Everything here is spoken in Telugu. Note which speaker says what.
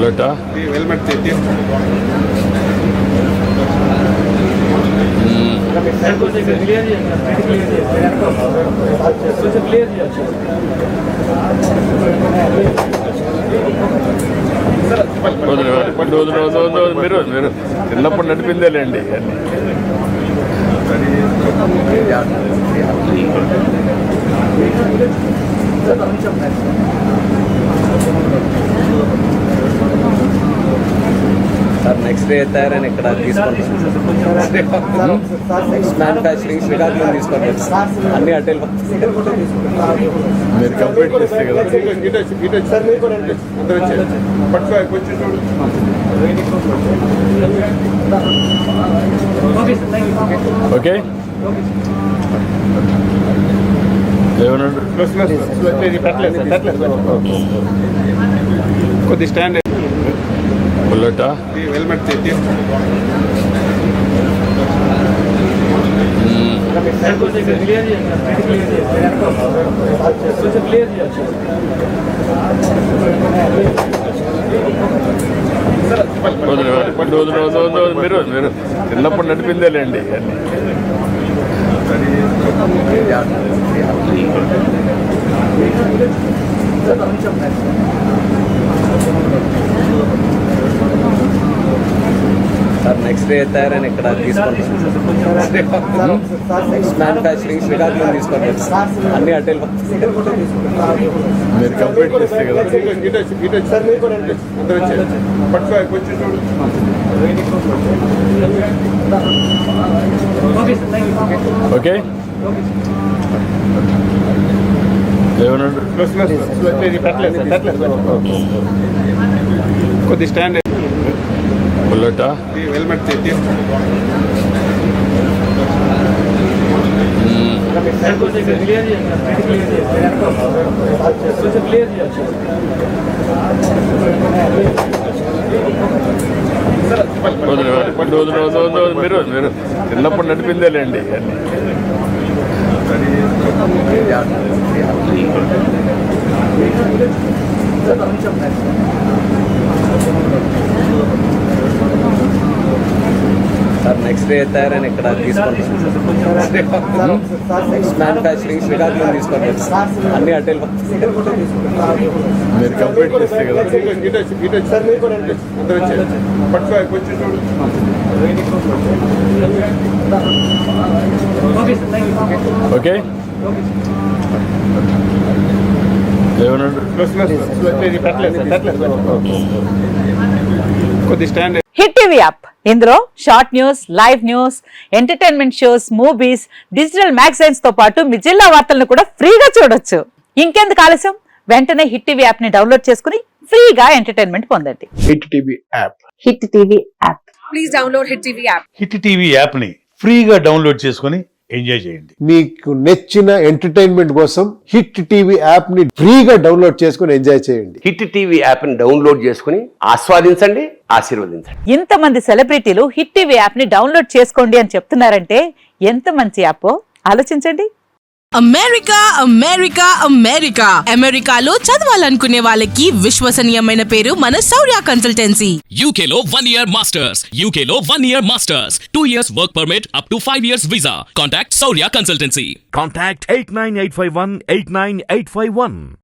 Speaker 1: బుల్లెటా మీరు మీరు చిన్నప్పుడు నడిపిందేలేండి
Speaker 2: సార్ నెక్స్ట్ డే తయారని ఇక్కడ తీసుకుంటాం నెక్స్ట్ మ్యానుఫ్యాక్చరింగ్ శ్రీకాకుళం తీసుకుంటాం అన్ని అటెల్
Speaker 1: మీరు కంప్లీట్ చేస్తే కదా ఓకే ఏమన్నాడు
Speaker 3: కొద్ది స్టాండ్
Speaker 1: బుల్లెటా
Speaker 3: హెల్మెట్
Speaker 1: మీరు మీరు చిన్నప్పుడు నడిపిందేలేండి
Speaker 2: సార్ నెక్స్ట్ డే తయారని ఇక్కడ తీసుకుంటాం నెక్స్ట్ మ్యానుఫ్యాక్చరింగ్ శ్రీకాకుళం తీసుకుంటాం అన్ని అటెల్
Speaker 1: మీరు కంప్లీట్ చేస్తే కదా ఓకే ఏమన్నాడు
Speaker 3: కొద్ది స్టాండ్
Speaker 1: బుల్లెటా
Speaker 3: హెల్మెట్
Speaker 1: మీరు మీరు చిన్నప్పుడు నడిపిందేలేండి
Speaker 2: సార్ నెక్స్ట్ డే తయారని ఇక్కడ తీసుకుంటాం నెక్స్ట్ మ్యానుఫ్యాక్చరింగ్ శ్రీకాకుళం తీసుకుంటాం అన్ని అటెల్
Speaker 1: మీరు కంప్లీట్ చేస్తే కదా ఓకే ఏమన్నాడు
Speaker 3: కొద్ది స్టాండ్
Speaker 4: హిట్ టీవీ యాప్ ఇందులో short news, live news, entertainment shows, movies, digital magazines తో పాటు మీ జిల్లా వార్తలను కూడా ఫ్రీగా చూడొచ్చు. ఇంకెందుకు ఆలస్యం, వెంటనే హిట్ టీవీ యాప్ ని డౌన్లోడ్ చేసుకుని ఫ్రీగా ఎంటర్టైన్మెంట్ పొందండి.
Speaker 3: Hit TV app
Speaker 4: hit TV app
Speaker 5: please download hit TV app.
Speaker 6: Hit TV యాప్ని ఫ్రీగా డౌన్లోడ్ చేసుకొని ఎంజాయ్ చేయండి.
Speaker 7: మీకు నచ్చిన ఎంటర్టైన్మెంట్ కోసం హిట్ టీవీ యాప్ ని ఫ్రీగా డౌన్లోడ్ చేసుకుని ఎంజాయ్ చేయండి.
Speaker 8: హిట్ టీవీ యాప్ ని డౌన్లోడ్ చేసుకుని ఆస్వాదించండి, ఆశీర్వదించండి.
Speaker 4: ఇంతమంది సెలబ్రిటీలు హిట్ టీవీ యాప్ ని డౌన్లోడ్ చేసుకోండి అని చెప్తున్నారంటే ఎంత మంచి యాప్ ఆలోచించండి.
Speaker 5: అమెరికా అమెరికా అమెరికా అమెరికాలో చదవాలనుకునే వాళ్ళకి విశ్వసనీయమైన పేరు మన శౌర్య కన్సల్టెన్సీ.
Speaker 9: UK లో 1 year masters, UK లో 1 year masters, 2 years work permit up to 5 years visa. Contact Saurya Consultancy.
Speaker 10: Contact 89851 89851.